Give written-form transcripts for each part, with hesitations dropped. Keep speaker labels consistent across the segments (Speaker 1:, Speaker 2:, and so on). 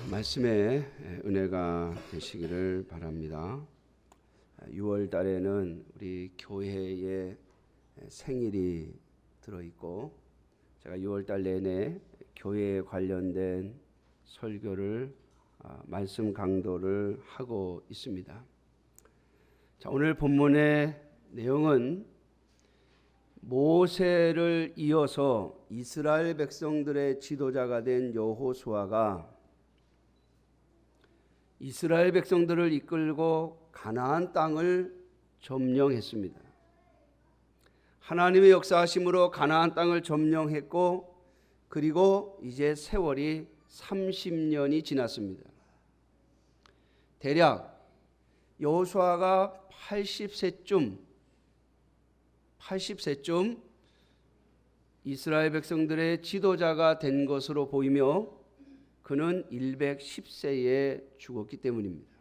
Speaker 1: 말씀에 은혜가 되시기를 바랍니다. 6월 달에는 우리 교회의 생일이 들어있고 제가 6월 달 내내 교회에 관련된 설교를 말씀 강도를 하고 있습니다. 자, 오늘 본문의 내용은 모세를 이어서 이스라엘 백성들의 지도자가 된 여호수아가 이스라엘 백성들을 이끌고 가나안 땅을 점령했습니다. 하나님의 역사하심으로 가나안 땅을 점령했고 그리고 이제 세월이 30년이 지났습니다. 대략 여호수아가 80세쯤 이스라엘 백성들의 지도자가 된 것으로 보이며 그는 110세에 죽었기 때문입니다.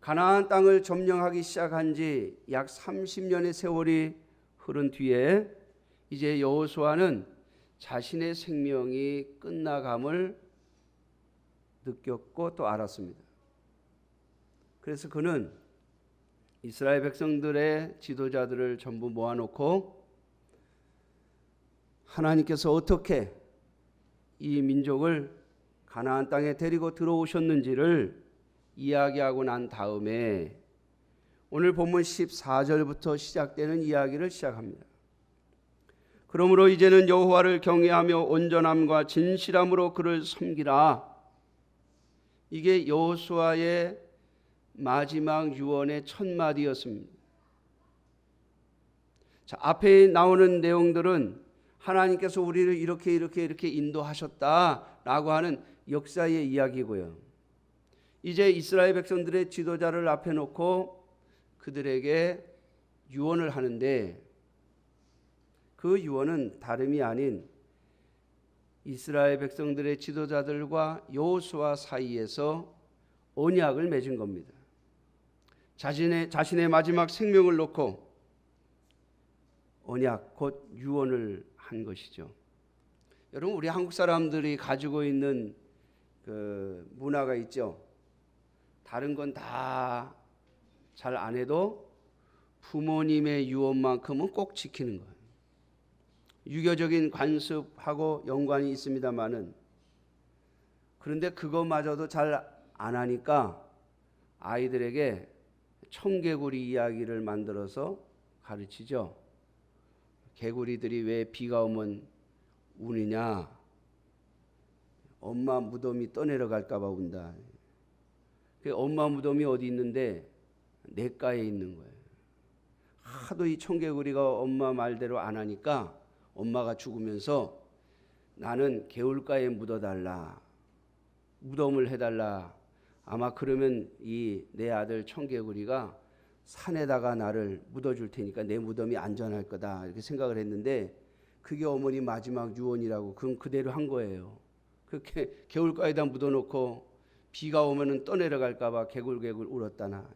Speaker 1: 가나안 땅을 점령하기 시작한 지 약 30년의 세월이 흐른 뒤에 이제 여호수아는 자신의 생명이 끝나감을 느꼈고 또 알았습니다. 그래서 그는 이스라엘 백성들의 지도자들을 전부 모아놓고 하나님께서 어떻게 이 민족을 가나안 땅에 데리고 들어오셨는지를 이야기하고 난 다음에 오늘 본문 14절부터 시작되는 이야기를 시작합니다. 그러므로 이제는 여호와를 경외하며 온전함과 진실함으로 그를 섬기라. 이게 여호수아의 마지막 유언의 첫 마디였습니다. 자, 앞에 나오는 내용들은 하나님께서 우리를 이렇게 인도하셨다라고 하는 역사의 이야기고요. 이제 이스라엘 백성들의 지도자를 앞에 놓고 그들에게 유언을 하는데 그 유언은 다름이 아닌 이스라엘 백성들의 지도자들과 여호수아 사이에서 언약을 맺은 겁니다. 자신의 마지막 생명을 놓고 언약 곧 유언을 한 것이죠. 여러분, 우리 한국 사람들이 가지고 있는 그 문화가 있죠. 다른 건 다 잘 안 해도 부모님의 유언만큼은 꼭 지키는 거예요. 유교적인 관습하고 연관이 있습니다만은 그런데 그것마저도 잘 안 하니까 아이들에게 청개구리 이야기를 만들어서 가르치죠. 개구리들이 왜 비가 오면 우느냐? 엄마 무덤이 떠내려갈까 봐 운다. 엄마 무덤이 어디 있는데 냇가에 있는 거예요. 하도 이 청개구리가 엄마 말대로 안 하니까 엄마가 죽으면서 나는 개울가에 묻어달라. 무덤을 해달라. 아마 그러면 이 내 아들 청개구리가 산에다가 나를 묻어줄 테니까 내 무덤이 안전할 거다 이렇게 생각을 했는데 그게 어머니 마지막 유언이라고 그럼 그대로 한 거예요. 그렇게 개울가에다 묻어놓고 비가 오면은 떠내려갈까 봐 개굴개굴 울었다나.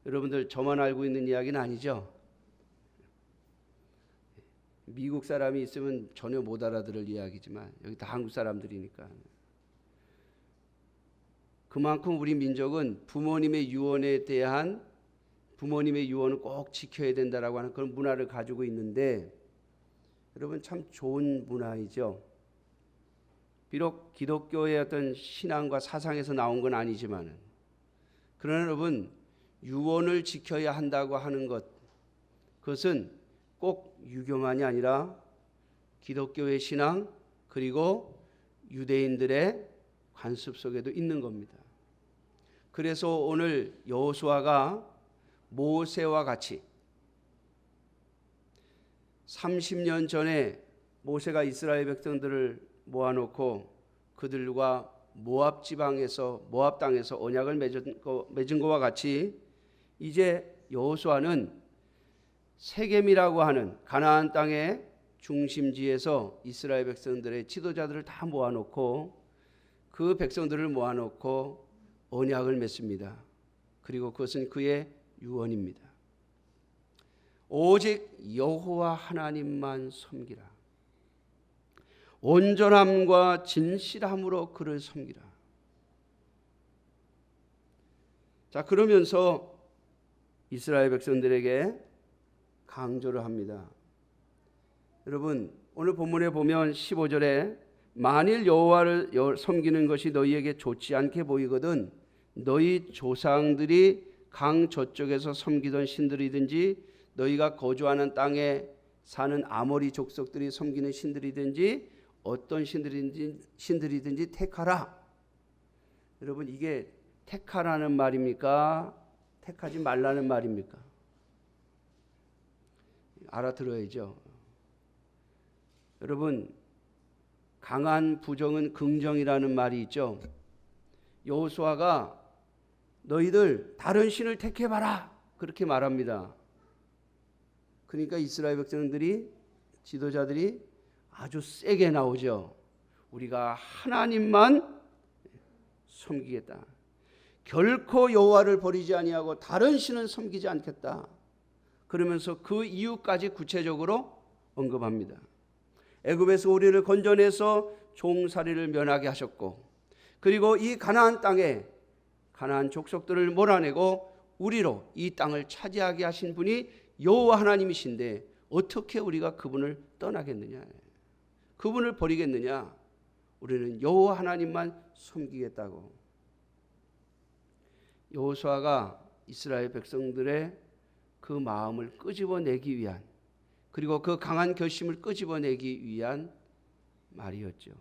Speaker 1: 여러분들 저만 알고 있는 이야기는 아니죠? 미국 사람이 있으면 전혀 못 알아들을 이야기지만 여기 다 한국 사람들이니까. 그만큼 우리 민족은 부모님의 유언에 대한 부모님의 유언을 꼭 지켜야 된다라고 하는 그런 문화를 가지고 있는데 여러분 참 좋은 문화이죠. 비록 기독교의 어떤 신앙과 사상에서 나온 건 아니지만 그러나 여러분 유언을 지켜야 한다고 하는 것 그것은 꼭 유교만이 아니라 기독교의 신앙 그리고 유대인들의 관습 속에도 있는 겁니다. 그래서 오늘 여호수아가 모세와 같이 30년 전에 모세가 이스라엘 백성들을 모아놓고 그들과 모압 땅에서 언약을 맺은 것과 같이 이제 여호수아는 세겜이라고 하는 가나안 땅의 중심지에서 이스라엘 백성들의 지도자들을 다 모아놓고 그 백성들을 모아놓고 언약을 맺습니다. 그리고 그것은 그의 유언입니다. 오직 여호와 하나님만 섬기라. 온전함과 진실함으로 그를 섬기라. 자, 그러면서 이스라엘 백성들에게 강조를 합니다. 여러분, 오늘 본문에 보면 15절에 만일 여호와를 섬기는 것이 너희에게 좋지 않게 보이거든 너희 조상들이 강 저쪽에서 섬기던 신들이든지 너희가 거주하는 땅에 사는 아모리 족속들이 섬기는 신들이든지 어떤 신들이든지 택하라. 여러분, 이게 택하라는 말입니까? 택하지 말라는 말입니까? 알아들어야죠. 여러분, 강한 부정은 긍정이라는 말이 있죠. 여호수아가 너희들 다른 신을 택해봐라 그렇게 말합니다. 그러니까 이스라엘 백성들이, 지도자들이 아주 세게 나오죠. 우리가 하나님만 섬기겠다. 결코 여호와를 버리지 아니하고 다른 신은 섬기지 않겠다. 그러면서 그 이유까지 구체적으로 언급합니다. 애굽에서 우리를 건져내서 종살이를 면하게 하셨고, 그리고 이 가나안 땅에 가나안 족속들을 몰아내고 우리로 이 땅을 차지하게 하신 분이 여호와 하나님이신데 어떻게 우리가 그분을 떠나겠느냐, 그분을 버리겠느냐. 우리는 여호와 하나님만 섬기겠다고. 여호수아가 이스라엘 백성들의 그 마음을 끄집어내기 위한, 그리고 그 강한 결심을 끄집어내기 위한 말이었죠.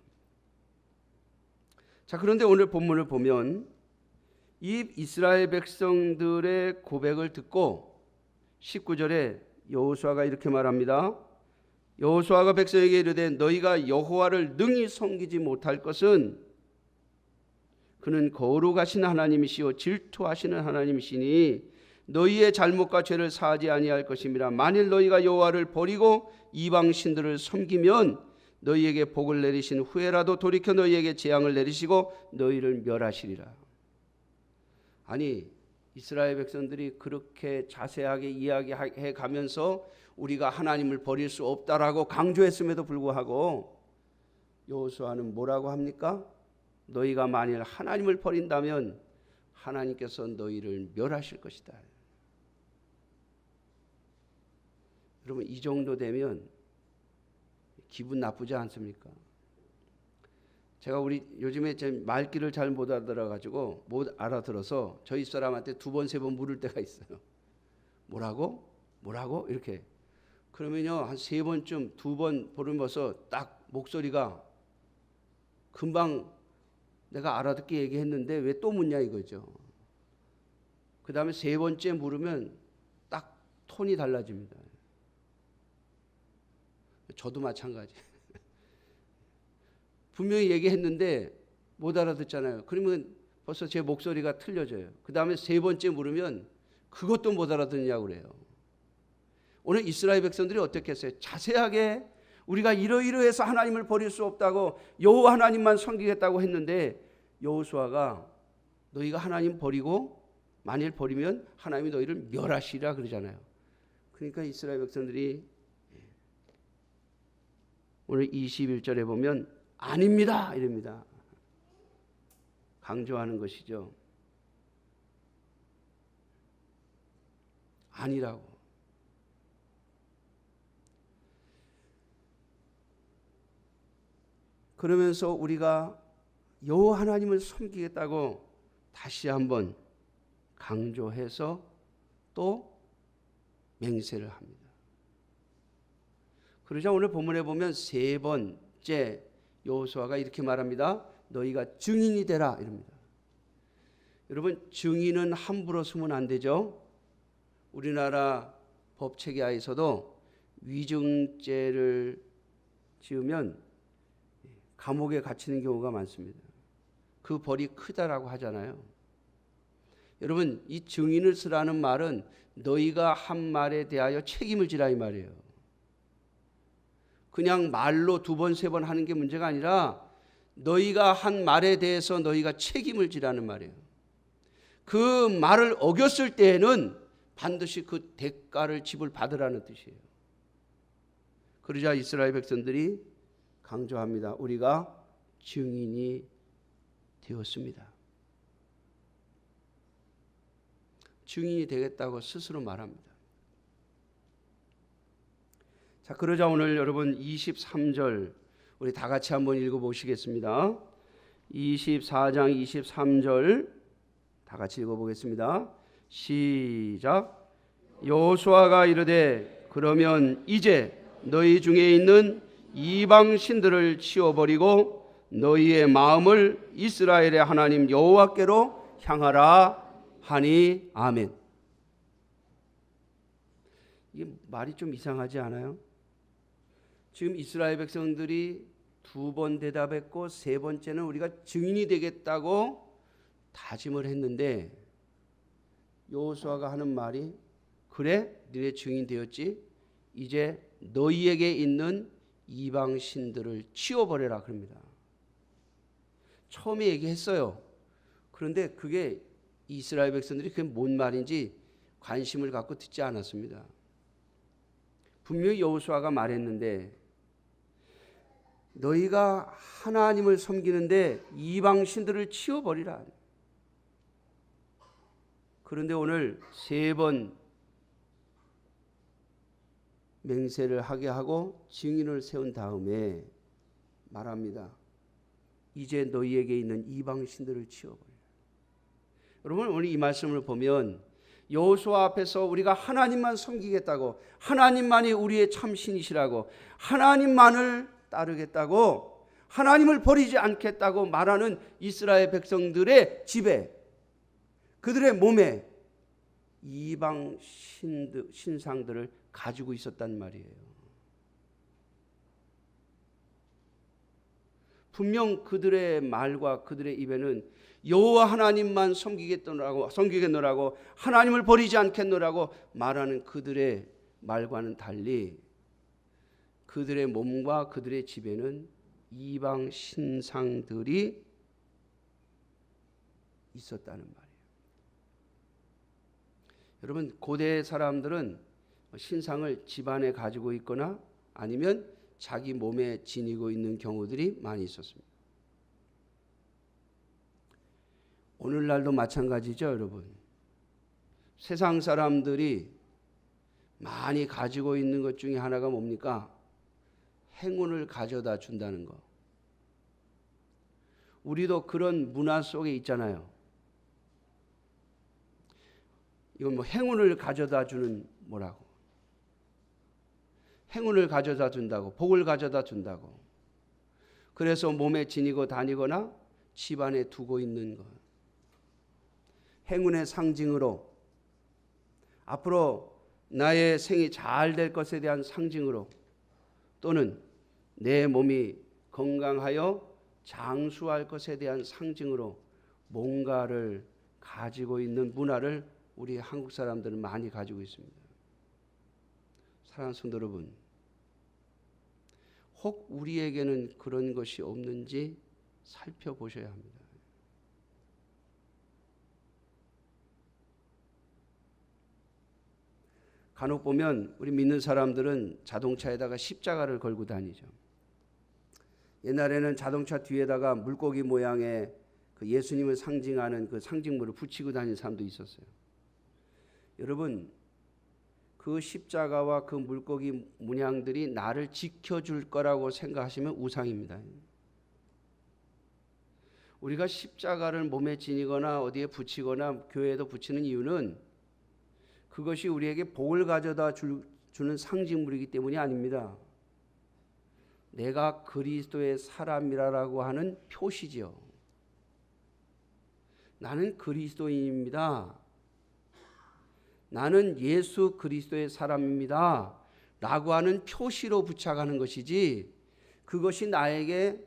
Speaker 1: 자, 그런데 오늘 본문을 보면 이 이스라엘 백성들의 고백을 듣고 19절에 여호수아가 이렇게 말합니다. 여호수아가 백성에게 이르되 너희가 여호와를 능히 섬기지 못할 것은 그는 거룩하신 하나님이시요 질투하시는 하나님이시니 너희의 잘못과 죄를 사하지 아니할 것임이라. 만일 너희가 여호와를 버리고 이방 신들을 섬기면 너희에게 복을 내리신 후에라도 돌이켜 너희에게 재앙을 내리시고 너희를 멸하시리라. 아니, 이스라엘 백성들이 그렇게 자세하게 이야기해 가면서 우리가 하나님을 버릴 수 없다라고 강조했음에도 불구하고 여호수아는 뭐라고 합니까? 너희가 만일 하나님을 버린다면 하나님께서 너희를 멸하실 것이다. 여러분, 이 정도 되면 기분 나쁘지 않습니까? 제가 요즘에 제 말귀를 잘 못 알아들어가지고 못 알아들어서 저희 사람한테 2번 3번 물을 때가 있어요. 뭐라고? 이렇게. 그러면요, 한 3번쯤 2번 부르면서 딱 목소리가 금방 내가 알아듣게 얘기했는데 왜 또 묻냐 이거죠. 그 다음에 3번째 물으면 딱 톤이 달라집니다. 저도 마찬가지. 분명히 얘기했는데 못 알아듣잖아요. 그러면 벌써 제 목소리가 틀려져요. 그 다음에 3번째 물으면 그것도 못 알아듣냐고 그래요. 오늘 이스라엘 백성들이 어떻게 했어요? 자세하게 우리가 이러이러해서 하나님을 버릴 수 없다고 여호와 하나님만 섬기겠다고 했는데 여호수아가 너희가 하나님 버리고 만일 버리면 하나님이 너희를 멸하시리라 그러잖아요. 그러니까 이스라엘 백성들이 오늘 21절에 보면 아닙니다 이럽니다. 강조하는 것이죠. 아니라고. 그러면서 우리가 여호와 하나님을 섬기겠다고 다시 한번 강조해서 또 맹세를 합니다. 그러자 오늘 본문에 보면 3번째 여호수아가 이렇게 말합니다. 너희가 증인이 되라 이럽니다. 여러분, 증인은 함부로 쓰면 안 되죠. 우리나라 법체계하에서도 위증죄를 지으면 감옥에 갇히는 경우가 많습니다. 그 벌이 크다라고 하잖아요. 여러분, 이 증인을 쓰라는 말은 너희가 한 말에 대하여 책임을 지라 이 말이에요. 그냥 말로 2번 3번 하는 게 문제가 아니라 너희가 한 말에 대해서 너희가 책임을 지라는 말이에요. 그 말을 어겼을 때에는 반드시 그 대가를 지불받으라는 뜻이에요. 그러자 이스라엘 백성들이 강조합니다. 우리가 증인이 되었습니다. 증인이 되겠다고 스스로 말합니다. 자, 그러자 오늘 여러분 23절 우리 다 같이 한번 읽어보시겠습니다. 24장 23절 다 같이 읽어보겠습니다. 시작. 여호수아가 이르되 그러면 이제 너희 중에 있는 이방 신들을 치워버리고 너희의 마음을 이스라엘의 하나님 여호와께로 향하라 하니 아멘. 이게 말이 좀 이상하지 않아요? 지금 이스라엘 백성들이 2번 대답했고 3번째는 우리가 증인이 되겠다고 다짐을 했는데 여호수아가 하는 말이 그래 너희 증인 되었지 이제 너희에게 있는 이방 신들을 치워버려라 그럽니다. 처음에 얘기했어요. 그런데 그게 이스라엘 백성들이 그게 뭔 말인지 관심을 갖고 듣지 않았습니다. 분명히 여호수아가 말했는데 너희가 하나님을 섬기는데 이방 신들을 치워버리라. 그런데 오늘 3번 맹세를 하게 하고 증인을 세운 다음에 말합니다. 이제 너희에게 있는 이방 신들을 치워버리라. 여러분 오늘 이 말씀을 보면 여호수아 앞에서 우리가 하나님만 섬기겠다고 하나님만이 우리의 참신이시라고 하나님만을 따르겠다고 하나님을 버리지 않겠다고 말하는 이스라엘 백성들의 집에 그들의 몸에 이방 신상들을 가지고 있었단 말이에요. 분명 그들의 말과 그들의 입에는 여호와 하나님만 섬기겠노라고 하나님을 버리지 않겠노라고 말하는 그들의 말과는 달리 그들의 몸과 그들의 집에는 이방 신상들이 있었다는 말이에요. 여러분 고대 사람들은 신상을 집안에 가지고 있거나 아니면 자기 몸에 지니고 있는 경우들이 많이 있었습니다. 오늘날도 마찬가지죠, 여러분. 세상 사람들이 많이 가지고 있는 것 중에 하나가 뭡니까? 행운을 가져다 준다는 거. 우리도 그런 문화 속에 있잖아요. 이건 뭐 행운을 가져다 주는 뭐라고? 행운을 가져다 준다고, 복을 가져다 준다고. 그래서 몸에 지니고 다니거나 집안에 두고 있는 것. 행운의 상징으로 앞으로 나의 생이 잘 될 것에 대한 상징으로 또는 내 몸이 건강하여 장수할 것에 대한 상징으로 뭔가를 가지고 있는 문화를 우리 한국 사람들은 많이 가지고 있습니다. 사랑하는 성도 여러분, 혹 우리에게는 그런 것이 없는지 살펴보셔야 합니다. 간혹 보면 우리 믿는 사람들은 자동차에다가 십자가를 걸고 다니죠. 옛날에는 자동차 뒤에다가 물고기 모양의 그 예수님을 상징하는 그 상징물을 붙이고 다니는 사람도 있었어요. 여러분, 그 십자가와 그 물고기 문양들이 나를 지켜줄 거라고 생각하시면 우상입니다. 우리가 십자가를 몸에 지니거나 어디에 붙이거나 교회에도 붙이는 이유는 그것이 우리에게 복을 가져다 주는 상징물이기 때문이 아닙니다. 내가 그리스도의 사람이라고 하는 표시죠. 나는 그리스도인입니다. 나는 예수 그리스도의 사람입니다. 라고 하는 표시로 붙여가는 것이지 그것이 나에게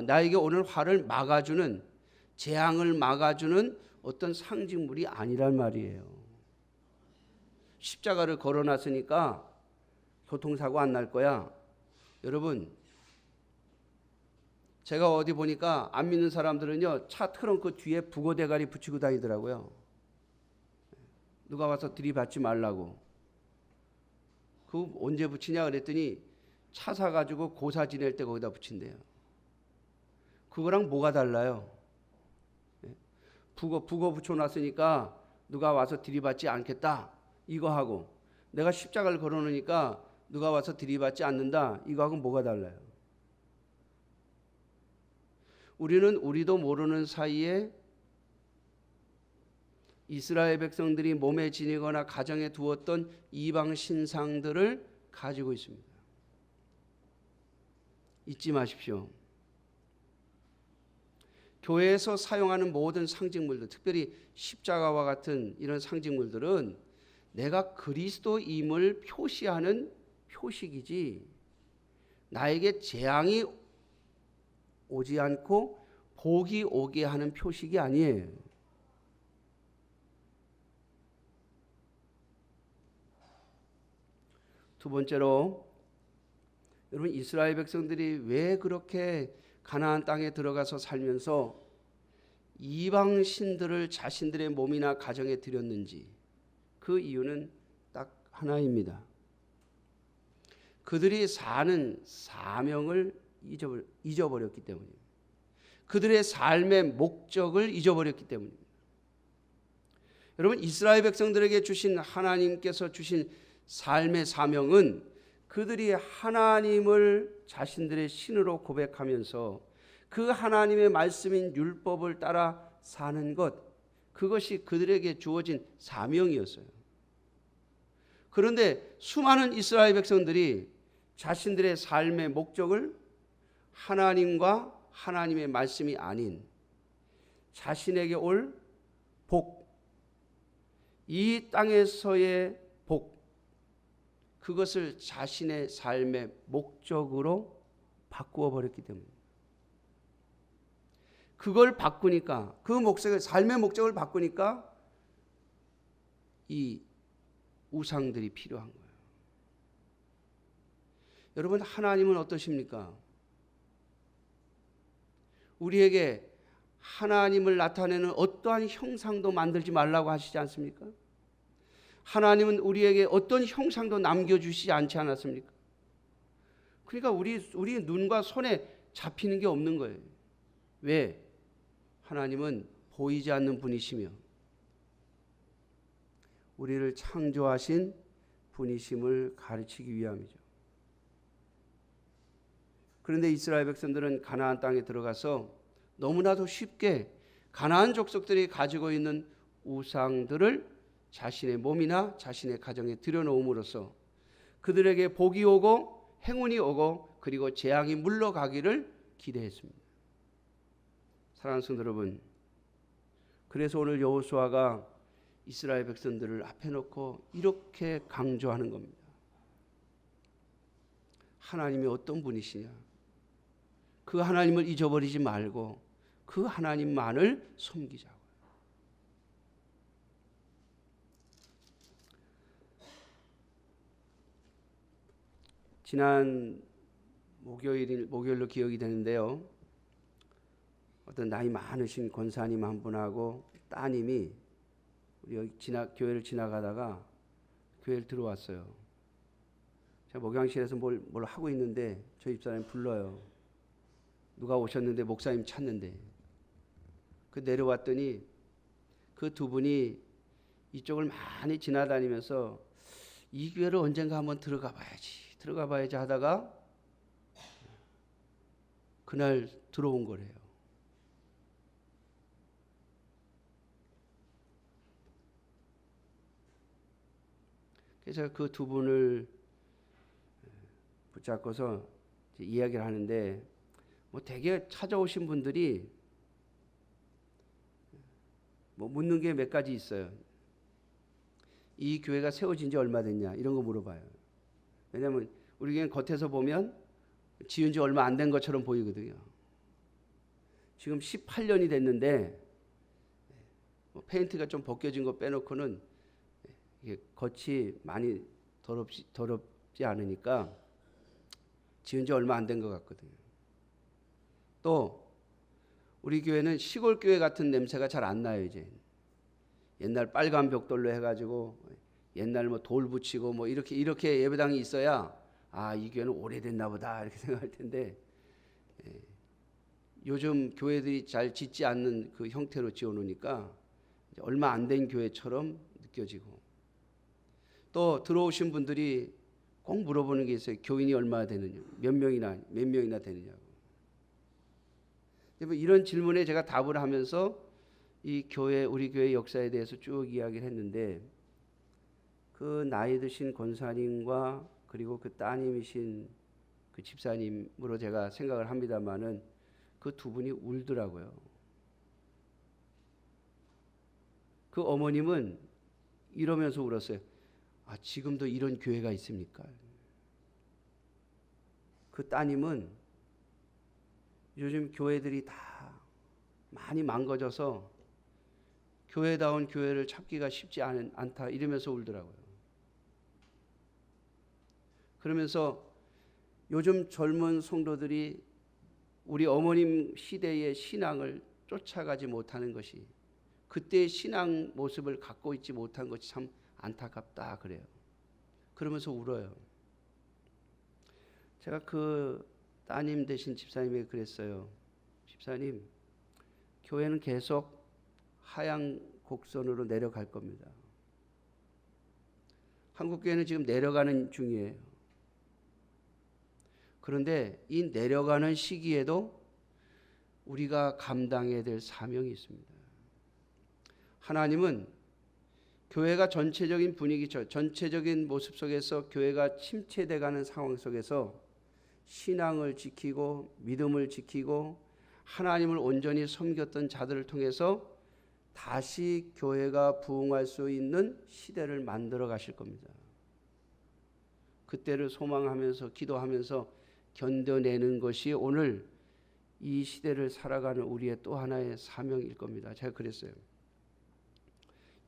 Speaker 1: 나에게 오늘 화를 막아주는 재앙을 막아주는 어떤 상징물이 아니란 말이에요. 십자가를 걸어놨으니까 교통사고 안 날 거야. 여러분, 제가 어디 보니까 안 믿는 사람들은요, 차 트렁크 뒤에 북어 대가리 붙이고 다니더라고요. 누가 와서 들이받지 말라고. 그 언제 붙이냐 그랬더니 차 사가지고 고사 지낼 때 거기다 붙인대요. 그거랑 뭐가 달라요? 북어 붙여놨으니까 누가 와서 들이받지 않겠다 이거 하고, 내가 십자가를 걸어놓으니까 누가 와서 들이받지 않는다 이거하고 뭐가 달라요? 우리는 우리도 모르는 사이에 이스라엘 백성들이 몸에 지니거나 가정에 두었던 이방 신상들을 가지고 있습니다. 잊지 마십시오. 교회에서 사용하는 모든 상징물들, 특별히 십자가와 같은 이런 상징물들은 내가 그리스도임을 표시하는 표식이지 나에게 재앙이 오지 않고 복이 오게 하는 표식이 아니에요. 두 번째로, 여러분, 이스라엘 백성들이 왜 그렇게 가나안 땅에 들어가서 살면서 이방 신들을 자신들의 몸이나 가정에 드렸는지, 그 이유는 딱 하나입니다. 그들이 사는 사명을 잊어버렸기 때문입니다. 그들의 삶의 목적을 잊어버렸기 때문입니다. 여러분, 이스라엘 백성들에게 주신 하나님께서 주신 삶의 사명은 그들이 하나님을 자신들의 신으로 고백하면서 그 하나님의 말씀인 율법을 따라 사는 것, 그것이 그들에게 주어진 사명이었어요. 그런데 수많은 이스라엘 백성들이 자신들의 삶의 목적을 하나님과 하나님의 말씀이 아닌 자신에게 올 복, 이 땅에서의 복, 그것을 자신의 삶의 목적으로 바꾸어 버렸기 때문입니다. 그걸 바꾸니까, 그 목적을, 삶의 목적을 바꾸니까 이 우상들이 필요한 거예요. 여러분, 하나님은 어떠십니까? 우리에게 하나님을 나타내는 어떠한 형상도 만들지 말라고 하시지 않습니까? 하나님은 우리에게 어떤 형상도 남겨주시지 않지 않았습니까? 그러니까 우리 눈과 손에 잡히는 게 없는 거예요. 왜? 하나님은 보이지 않는 분이시며 우리를 창조하신 분이심을 가르치기 위함이죠. 그런데 이스라엘 백성들은 가나안 땅에 들어가서 너무나도 쉽게 가나안 족속들이 가지고 있는 우상들을 자신의 몸이나 자신의 가정에 들여놓음으로써 그들에게 복이 오고 행운이 오고 그리고 재앙이 물러가기를 기대했습니다. 사랑하는 성도 여러분, 그래서 오늘 여호수아가 이스라엘 백성들을 앞에 놓고 이렇게 강조하는 겁니다. 하나님이 어떤 분이시냐? 그 하나님을 잊어버리지 말고 그 하나님만을 섬기자고요. 지난 목요일로 기억이 되는데요. 어떤 나이 많으신 권사님 한 분하고 따님이 우리 여기 교회를 지나가다가 교회를 들어왔어요. 제가 목양실에서 뭘 하고 있는데 저희 집사람이 불러요. 누가 오셨는데 목사님 찾는데. 그 내려왔더니 그 두 분이 이쪽을 많이 지나다니면서 이 교회를 언젠가 한번 들어가 봐야지 하다가 그날 들어온 거래요. 그래서 그 두 분을 붙잡고서 이야기를 하는데, 되게 찾아오신 분들이 묻는 게 몇 가지 있어요. 이 교회가 세워진 지 얼마 됐냐 이런 거 물어봐요. 왜냐하면 우리 교회는 겉에서 보면 지은 지 얼마 안 된 것처럼 보이거든요. 지금 18년이 됐는데 페인트가 좀 벗겨진 거 빼놓고는 이게 겉이 많이 더럽지 않으니까 지은 지 얼마 안 된 것 같거든요. 또 우리 교회는 시골 교회 같은 냄새가 잘 안 나요. 이제 옛날 빨간 벽돌로 해가지고 옛날 돌 붙이고 이렇게 예배당이 있어야 이 교회는 오래됐나 보다 이렇게 생각할 텐데, 요즘 교회들이 잘 짓지 않는 그 형태로 지어놓으니까 얼마 안 된 교회처럼 느껴지고, 또 들어오신 분들이 꼭 물어보는 게 있어요. 교인이 얼마나 되느냐, 몇 명이나 되느냐고. 이런 질문에 제가 답을 하면서 이 교회, 우리 교회 역사에 대해서 쭉 이야기를 했는데, 그 나이 드신 권사님과 그리고 그 따님이신 그 집사님으로 제가 생각을 합니다만은 그 두 분이 울더라고요. 그 어머님은 이러면서 울었어요. 아, 지금도 이런 교회가 있습니까? 그 따님은 요즘 교회들이 다 많이 망가져서 교회다운 교회를 찾기가 쉽지 않다 이러면서 울더라고요. 그러면서 요즘 젊은 성도들이 우리 어머님 시대의 신앙을 쫓아가지 못하는 것이, 그때의 신앙 모습을 갖고 있지 못한 것이 참 안타깝다 그래요. 그러면서 울어요. 제가 그 따님 되신 집사님에게 그랬어요. 집사님, 교회는 계속 하향 곡선으로 내려갈 겁니다. 한국교회는 지금 내려가는 중이에요. 그런데 이 내려가는 시기에도 우리가 감당해야 될 사명이 있습니다. 하나님은 교회가 전체적인 분위기, 전체적인 모습 속에서 교회가 침체돼가는 상황 속에서 신앙을 지키고 믿음을 지키고 하나님을 온전히 섬겼던 자들을 통해서 다시 교회가 부흥할 수 있는 시대를 만들어 가실 겁니다. 그때를 소망하면서 기도하면서 견뎌내는 것이 오늘 이 시대를 살아가는 우리의 또 하나의 사명일 겁니다. 제가 그랬어요.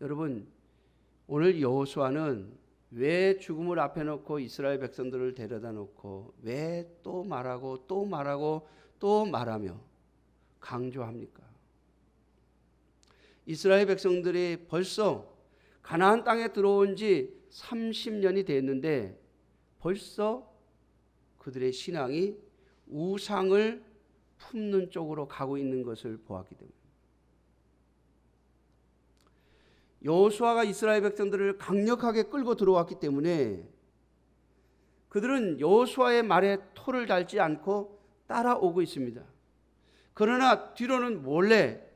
Speaker 1: 여러분, 오늘 여호수아는 왜 죽음을 앞에 놓고 이스라엘 백성들을 데려다 놓고 왜 또 말하고 또 말하고 또 말하며 강조합니까? 이스라엘 백성들이 벌써 가나안 땅에 들어온 지 30년이 됐는데 벌써 그들의 신앙이 우상을 품는 쪽으로 가고 있는 것을 보았기 때문에, 여호수아가 이스라엘 백성들을 강력하게 끌고 들어왔기 때문에 그들은 여호수아의 말에 토를 달지 않고 따라오고 있습니다. 그러나 뒤로는 몰래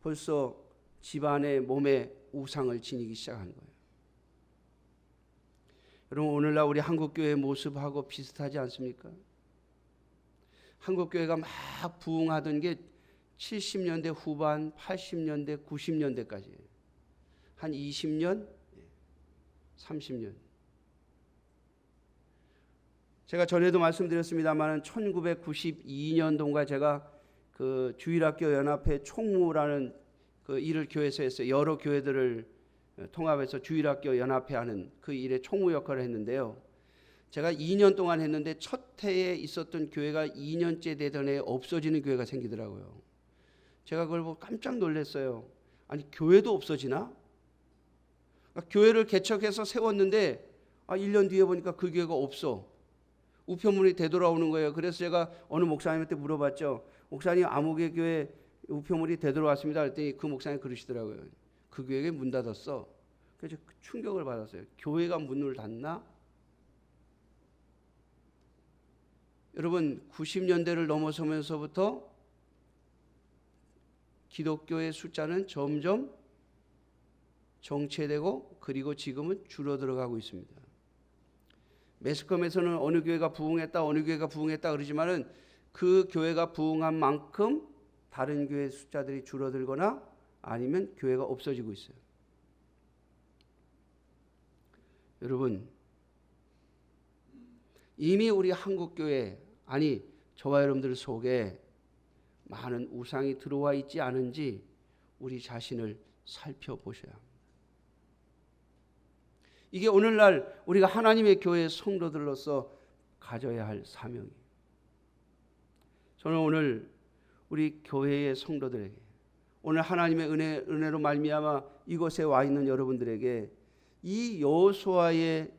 Speaker 1: 벌써 집안의 몸에 우상을 지니기 시작한 거예요. 여러분, 오늘날 우리 한국교회의 모습하고 비슷하지 않습니까? 한국교회가 막 부흥하던 게 70년대 후반, 80년대, 90년대까지 한 20년, 30년. 제가 전에도 말씀드렸습니다만 1992년도인가 제가 그 주일학교 연합회 총무라는 그 일을 교회에서 했어요. 여러 교회들을 통합해서 주일학교 연합회 하는 그 일에 총무 역할을 했는데요. 제가 2년 동안 했는데 첫 해에 있었던 교회가 2년째 되던 해에 없어지는 교회가 생기더라고요. 제가 그걸 보고 깜짝 놀랐어요. 아니, 교회도 없어지나? 그러니까 교회를 개척해서 세웠는데 1년 뒤에 보니까 그 교회가 없어. 우편물이 되돌아오는 거예요. 그래서 제가 어느 목사님한테 물어봤죠. 목사님, 아무개 교회 우편물이 되돌아왔습니다. 그랬더니 그 목사님 그러시더라고요. 그 교회에 문 닫았어. 그래서 충격을 받았어요. 교회가 문을 닫나? 여러분, 90년대를 넘어서면서부터 기독교의 숫자는 점점 정체되고 그리고 지금은 줄어들어가고 있습니다. 매스컴에서는 어느 교회가 부흥했다, 어느 교회가 부흥했다 그러지만은 그 교회가 부흥한 만큼 다른 교회 숫자들이 줄어들거나 아니면 교회가 없어지고 있어요. 여러분, 이미 우리 한국교회, 아니 저와 여러분들 속에 많은 우상이 들어와 있지 않은지 우리 자신을 살펴보셔야 합니다. 이게 오늘날 우리가 하나님의 교회 성도들로서 가져야 할 사명이에요. 저는 오늘 우리 교회의 성도들에게, 오늘 하나님의 은혜로 말미암아 이곳에 와 있는 여러분들에게 이 여호수아의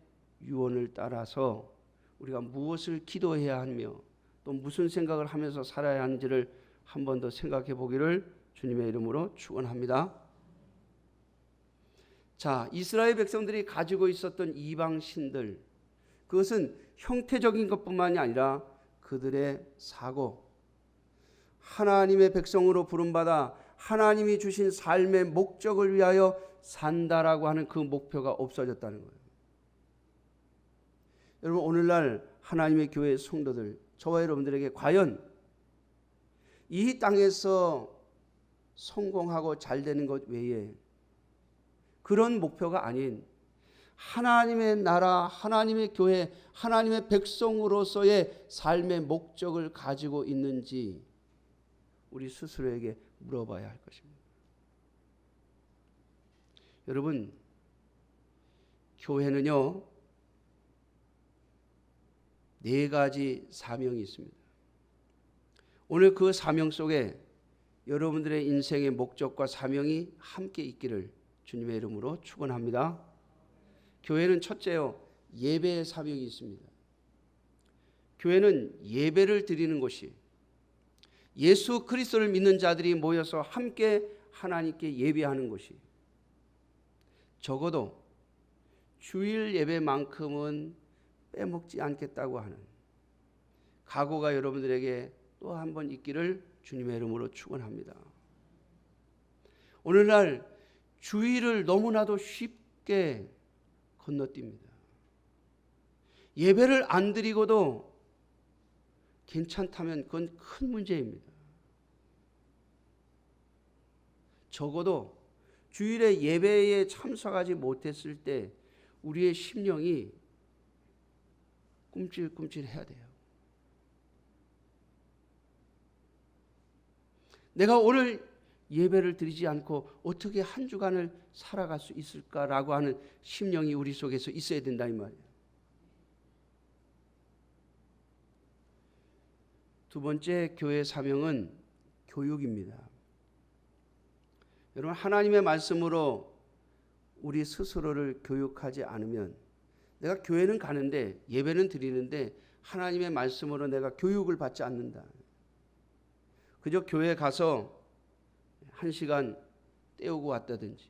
Speaker 1: 유언을 따라서 우리가 무엇을 기도해야 하며 또 무슨 생각을 하면서 살아야 하는지를 한 번 더 생각해 보기를 주님의 이름으로 축원합니다. 자, 이스라엘 백성들이 가지고 있었던 이방 신들, 그것은 형태적인 것뿐만이 아니라 그들의 사고, 하나님의 백성으로 부름받아 하나님이 주신 삶의 목적을 위하여 산다라고 하는 그 목표가 없어졌다는 거예요. 여러분, 오늘날 하나님의 교회 성도들, 저와 여러분들에게 과연 이 땅에서 성공하고 잘 되는 것 외에 그런 목표가 아닌 하나님의 나라, 하나님의 교회, 하나님의 백성으로서의 삶의 목적을 가지고 있는지 우리 스스로에게 물어봐야 할 것입니다. 여러분, 교회는요, 4가지 사명이 있습니다. 오늘 그 사명 속에 여러분들의 인생의 목적과 사명이 함께 있기를 주님의 이름으로 축원합니다. 교회는 첫째요, 예배의 사명이 있습니다. 교회는 예배를 드리는 곳이, 예수 그리스도를 믿는 자들이 모여서 함께 하나님께 예배하는 곳이, 적어도 주일 예배만큼은 빼먹지 않겠다고 하는 각오가 여러분들에게 또 한 번 있기를 주님의 이름으로 축원합니다. 오늘날 주일을 너무나도 쉽게 건너뜁니다. 예배를 안 드리고도 괜찮다면 그건 큰 문제입니다. 적어도 주일에 예배에 참석하지 못했을 때 우리의 심령이 꿈찔꿈찔해야 돼요. 내가 오늘 예배를 드리지 않고 어떻게 한 주간을 살아갈 수 있을까라고 하는 심령이 우리 속에서 있어야 된다 이 말이에요. 두 번째 교회의 사명은 교육입니다. 여러분, 하나님의 말씀으로 우리 스스로를 교육하지 않으면, 내가 교회는 가는데 예배는 드리는데 하나님의 말씀으로 내가 교육을 받지 않는다. 그저 교회 가서 1시간 때우고 왔다든지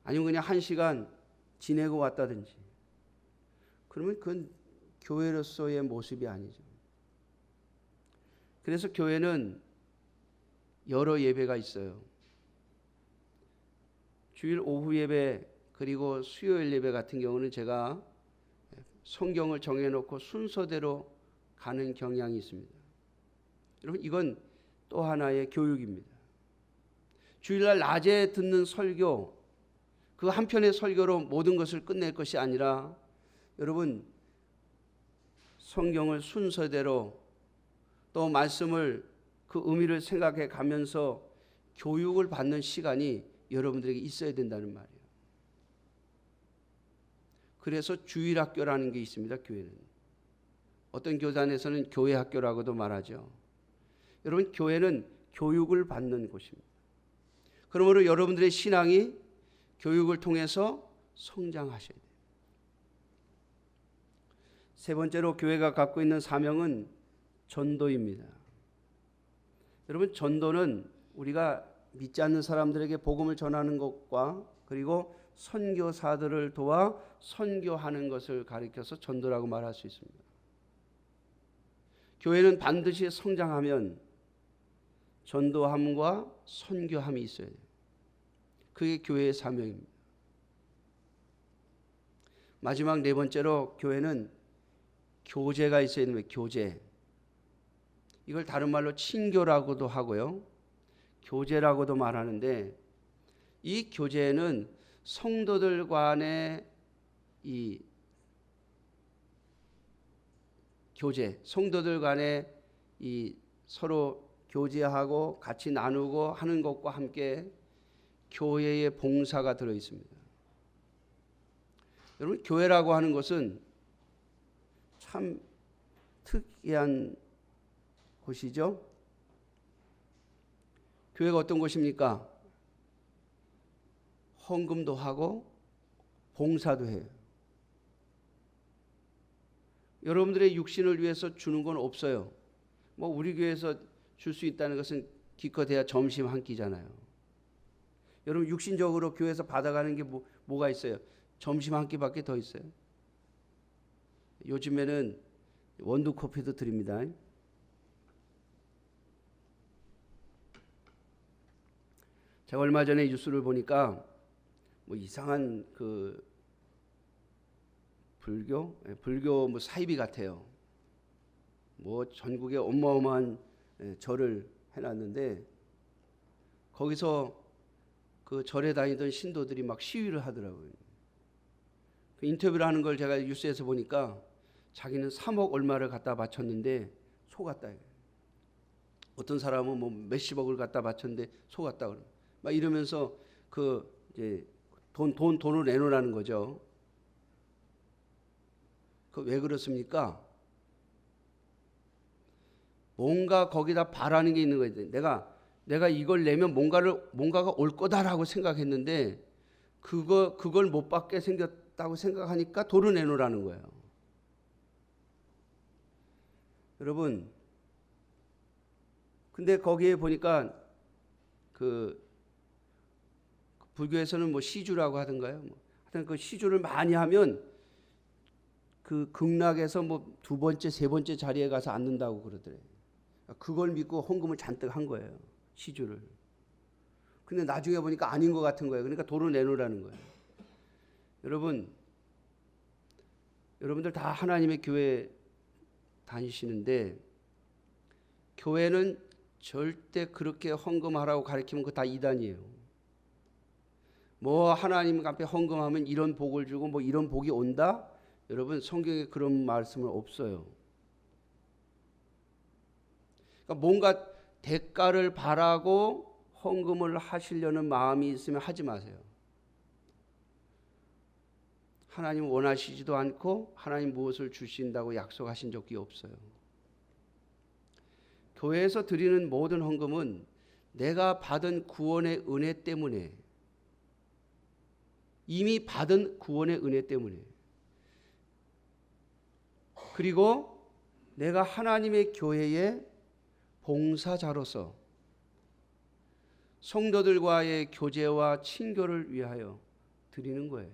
Speaker 1: 아니면 그냥 1시간 지내고 왔다든지, 그러면 그건 교회로서의 모습이 아니죠. 그래서 교회는 여러 예배가 있어요. 주일 오후 예배 그리고 수요일 예배 같은 경우는 제가 성경을 정해놓고 순서대로 가는 경향이 있습니다. 여러분, 이건 또 하나의 교육입니다. 주일날 낮에 듣는 설교, 그 한 편의 설교로 모든 것을 끝낼 것이 아니라 여러분, 성경을 순서대로 또 말씀을 그 의미를 생각해 가면서 교육을 받는 시간이 여러분들에게 있어야 된다는 말이에요. 그래서 주일학교라는 게 있습니다. 교회는 어떤 교단에서는 교회학교라고도 말하죠. 여러분, 교회는 교육을 받는 곳입니다. 그러므로 여러분들의 신앙이 교육을 통해서 성장하셔야 돼요. 세 번째로 교회가 갖고 있는 사명은 전도입니다. 여러분, 전도는 우리가 믿지 않는 사람들에게 복음을 전하는 것과 그리고 선교사들을 도와 선교하는 것을 가리켜서 전도라고 말할 수 있습니다. 교회는 반드시 성장하면 전도함과 선교함이 있어야 돼요. 그게 교회의 사명입니다. 마지막 네 번째로 교회는 교제가 있어야 됩니다. 교제. 이걸 다른 말로 친교라고도 하고요, 교제라고도 말하는데, 이 교제는 성도들 간의 이 교제, 성도들 간의 이 서로 교제하고 같이 나누고 하는 것과 함께 교회의 봉사가 들어 있습니다. 여러분, 교회라고 하는 것은 참 특이한 곳이죠. 교회가 어떤 곳입니까? 헌금도 하고 봉사도 해요. 여러분들의 육신을 위해서 주는 건 없어요. 뭐 우리 교회에서 줄 수 있다는 것은 기껏해야 점심 한 끼잖아요. 여러분 육신적으로 교회에서 받아가는 게 뭐가 있어요? 점심 한 끼밖에 더 있어요. 요즘에는 원두 커피도 드립니다. 제가 얼마 전에 뉴스를 보니까 뭐 이상한 그 불교 뭐 사이비 같아요. 뭐 전국에 어마어마한 절을 해놨는데 거기서 그 절에 다니던 신도들이 막 시위를 하더라고요. 그 인터뷰를 하는 걸 제가 뉴스에서 보니까 자기는 3억 얼마를 갖다 바쳤는데 속았다. 어떤 사람은 뭐 몇십억을 갖다 바쳤는데 속았다. 막 이러면서 그 이제 돈을 내놓으라는 거죠. 그 왜 그렇습니까? 뭔가 거기다 바라는 게 있는 거예요. 내가 이걸 내면 뭔가가 올 거다라고 생각했는데 그걸 못 받게 생겼다고 생각하니까 돈을 내놓으라는 거예요. 여러분, 근데 거기에 보니까 그 불교에서는 뭐 시주라고 하던가요? 하여튼 그 시주를 많이 하면 그 극락에서 뭐 두 번째, 세 번째 자리에 가서 앉는다고 그러더래요. 그걸 믿고 헌금을 잔뜩 한 거예요. 시주를. 근데 나중에 보니까 아닌 것 같은 거예요. 그러니까 돈을 내놓으라는 거예요. 여러분들 다 하나님의 교회 다니시는데 교회는 절대 그렇게 헌금하라고 가르치면 그거 다 이단이에요. 뭐 하나님 앞에 헌금하면 이런 복을 주고 뭐 이런 복이 온다? 여러분 성경에 그런 말씀은 없어요. 그러니까 뭔가 대가를 바라고 헌금을 하시려는 마음이 있으면 하지 마세요. 하나님 원하시지도 않고 하나님 무엇을 주신다고 약속하신 적이 없어요. 교회에서 드리는 모든 헌금은 내가 받은 구원의 은혜 때문에, 이미 받은 구원의 은혜 때문에, 그리고 내가 하나님의 교회의 봉사자로서 성도들과의 교제와 친교를 위하여 드리는 거예요.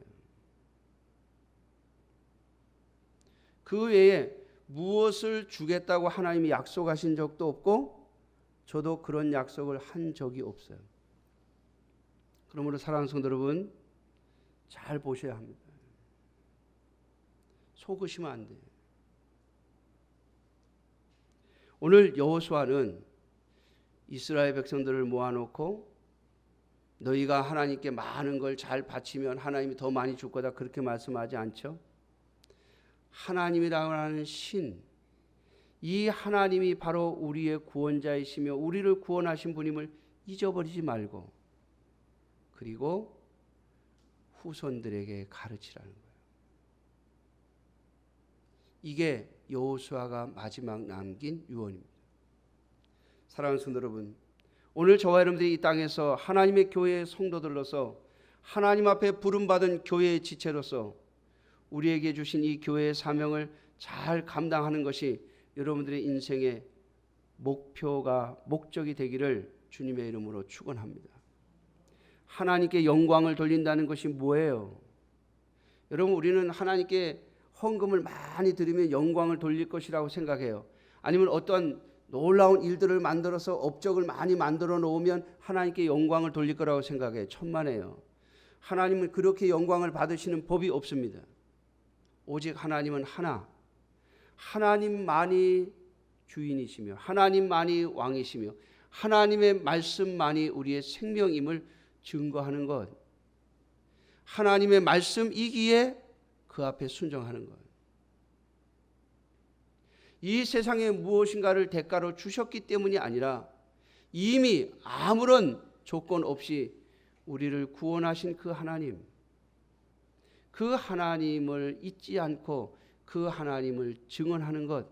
Speaker 1: 그 외에 무엇을 주겠다고 하나님이 약속하신 적도 없고 저도 그런 약속을 한 적이 없어요. 그러므로 사랑하는 성도 여러분, 잘 보셔야 합니다. 속으시면 안 돼요. 오늘 여호수아는 이스라엘 백성들을 모아놓고 너희가 하나님께 많은 걸 잘 바치면 하나님이 더 많이 줄 거다 그렇게 말씀하지 않죠. 하나님이라고 하는 신, 이 하나님이 바로 우리의 구원자이시며 우리를 구원하신 분임을 잊어버리지 말고 그리고 후손들에게 가르치라는 거예요. 이게 여호수아가 마지막 남긴 유언입니다. 사랑하는 성도 여러분, 오늘 저와 여러분들이 이 땅에서 하나님의 교회의 성도들로서 하나님 앞에 부름받은 교회의 지체로서 우리에게 주신 이 교회의 사명을 잘 감당하는 것이 여러분들의 인생의 목적이 되기를 주님의 이름으로 축원합니다. 하나님께 영광을 돌린다는 것이 뭐예요? 여러분, 우리는 하나님께 헌금을 많이 드리면 영광을 돌릴 것이라고 생각해요. 아니면 어떤 놀라운 일들을 만들어서 업적을 많이 만들어 놓으면 하나님께 영광을 돌릴 거라고 생각해요. 천만에요. 하나님은 그렇게 영광을 받으시는 법이 없습니다. 오직 하나님은 하나, 하나님만이 주인이시며 하나님만이 왕이시며 하나님의 말씀만이 우리의 생명임을 증거하는 것, 하나님의 말씀이기에 그 앞에 순종하는 것. 이 세상에 무엇인가를 대가로 주셨기 때문이 아니라 이미 아무런 조건 없이 우리를 구원하신 그 하나님, 그 하나님을 잊지 않고 그 하나님을 증언하는 것,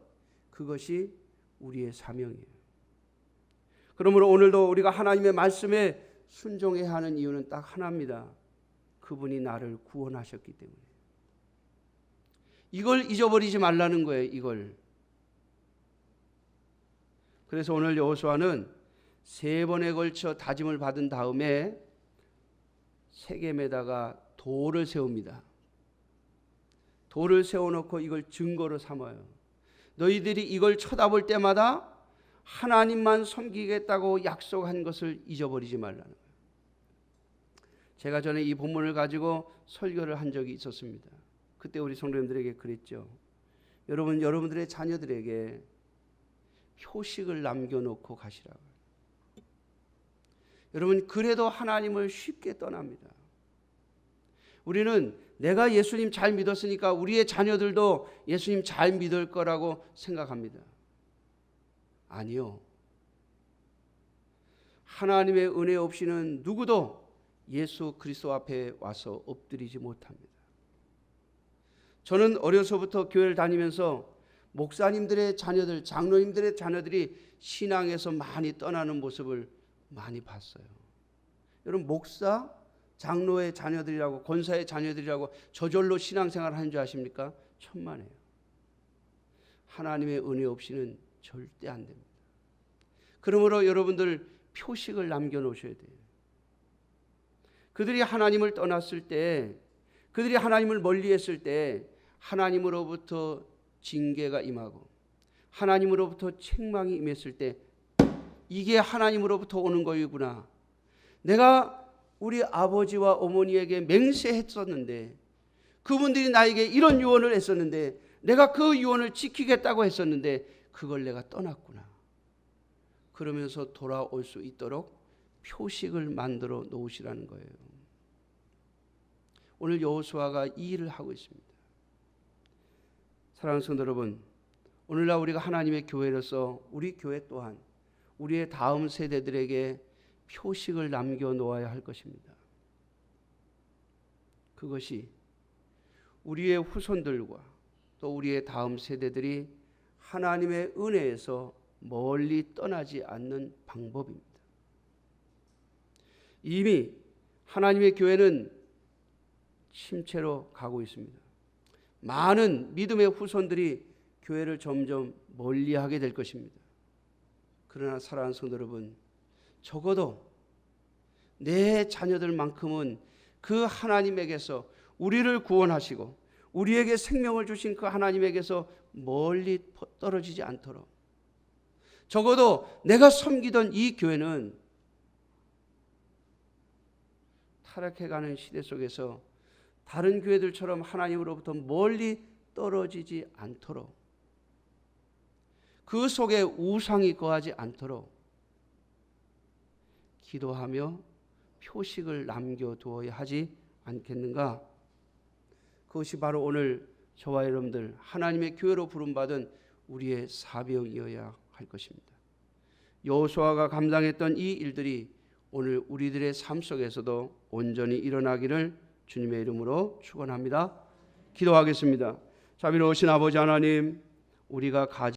Speaker 1: 그것이 우리의 사명이에요. 그러므로 오늘도 우리가 하나님의 말씀에 순종해야 하는 이유는 딱 하나입니다. 그분이 나를 구원하셨기 때문에. 이걸 잊어버리지 말라는 거예요. 이걸. 그래서 오늘 여호수아는 3번에 걸쳐 다짐을 받은 다음에 세겜에다가 돌을 세웁니다. 돌을 세워놓고 이걸 증거로 삼아요. 너희들이 이걸 쳐다볼 때마다 하나님만 섬기겠다고 약속한 것을 잊어버리지 말라는 거예요. 제가 전에 이 본문을 가지고 설교를 한 적이 있었습니다. 그때 우리 성도님들에게 그랬죠. 여러분들의 자녀들에게 표식을 남겨놓고 가시라고. 여러분, 그래도 하나님을 쉽게 떠납니다. 우리는 내가 예수님 잘 믿었으니까 우리의 자녀들도 예수님 잘 믿을 거라고 생각합니다. 아니요. 하나님의 은혜 없이는 누구도 예수 그리스도 앞에 와서 엎드리지 못합니다. 저는 어려서부터 교회를 다니면서 목사님들의 자녀들, 장로님들의 자녀들이 신앙에서 많이 떠나는 모습을 많이 봤어요. 여러분, 목사, 장로의 자녀들이라고, 권사의 자녀들이라고 저절로 신앙생활을 하는 줄 아십니까? 천만에요. 하나님의 은혜 없이는 절대 안 됩니다. 그러므로 여러분들 표식을 남겨놓으셔야 돼요. 그들이 하나님을 떠났을 때, 그들이 하나님을 멀리했을 때 하나님으로부터 징계가 임하고 하나님으로부터 책망이 임했을 때 이게 하나님으로부터 오는 거이구나. 내가 우리 아버지와 어머니에게 맹세했었는데, 그분들이 나에게 이런 유언을 했었는데, 내가 그 유언을 지키겠다고 했었는데 그걸 내가 떠났구나. 그러면서 돌아올 수 있도록 표식을 만들어 놓으시라는 거예요. 오늘 여호수아가 이 일을 하고 있습니다. 사랑하는 성도 여러분, 오늘날 우리가 하나님의 교회로서 우리 교회 또한 우리의 다음 세대들에게 표식을 남겨놓아야 할 것입니다. 그것이 우리의 후손들과 또 우리의 다음 세대들이 하나님의 은혜에서 멀리 떠나지 않는 방법입니다. 이미 하나님의 교회는 침체로 가고 있습니다. 많은 믿음의 후손들이 교회를 점점 멀리하게 될 것입니다. 그러나 사랑하는 성도 여러분, 적어도 내 자녀들만큼은 그 하나님에게서 우리를 구원하시고 우리에게 생명을 주신 그 하나님에게서 멀리 떨어지지 않도록, 적어도 내가 섬기던 이 교회는 타락해가는 시대 속에서 다른 교회들처럼 하나님으로부터 멀리 떨어지지 않도록, 그 속에 우상이 거하지 않도록 기도하며 표식을 남겨두어야 하지 않겠는가? 그것이 바로 오늘 저와 여러분들 하나님의 교회로 부름받은 우리의 사명이어야 할 것입니다. 여호수아가 감당했던 이 일들이 오늘 우리들의 삶 속에서도 온전히 일어나기를 주님의 이름으로 축원합니다. 기도하겠습니다. 자비로우신 아버지 하나님, 우리가 가진